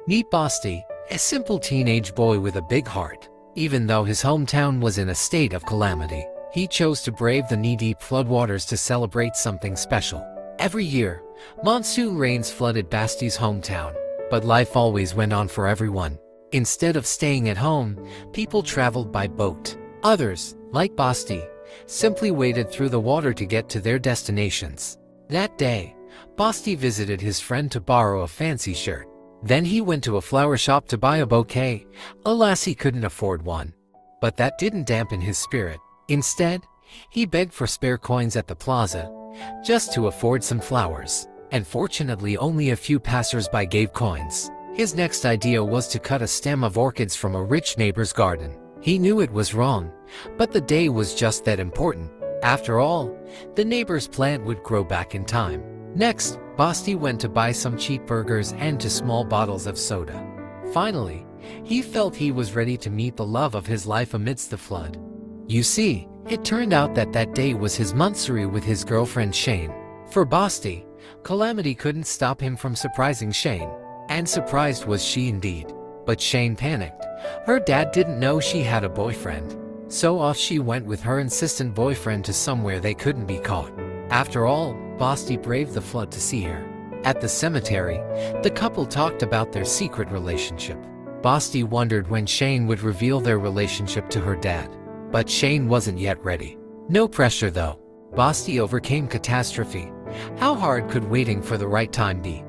Meet Basti, a simple teenage boy with a big heart. Even though his hometown was in a state of calamity, he chose to brave the knee-deep floodwaters to celebrate something special. Every year, monsoon rains flooded Basti's hometown, but life always went on for everyone. Instead of staying at home, people traveled by boat. Others, like Basti, simply waded through the water to get to their destinations. That day, Basti visited his friend to borrow a fancy shirt. Then he went to a flower shop to buy a bouquet. Alas, he couldn't afford one. But that didn't dampen his spirit. Instead, he begged for spare coins at the plaza, just to afford some flowers. And fortunately, only a few passers-by gave coins. His next idea was to cut a stem of orchids from a rich neighbor's garden. He knew it was wrong, but the day was just that important. After all, the neighbor's plant would grow back in time. Next, Basti went to buy some cheap burgers and 2 small bottles of soda. Finally, he felt he was ready to meet the love of his life amidst the flood. You see, it turned out that that day was his monthsary with his girlfriend Shane. For Basti, calamity couldn't stop him from surprising Shane. And surprised was she indeed. But Shane panicked. Her dad didn't know she had a boyfriend. So off she went with her insistent boyfriend to somewhere they couldn't be caught. After all, Basti braved the flood to see her. At the cemetery, the couple talked about their secret relationship. Basti wondered when Shane would reveal their relationship to her dad. But Shane wasn't yet ready. No pressure though. Basti overcame catastrophe. How hard could waiting for the right time be?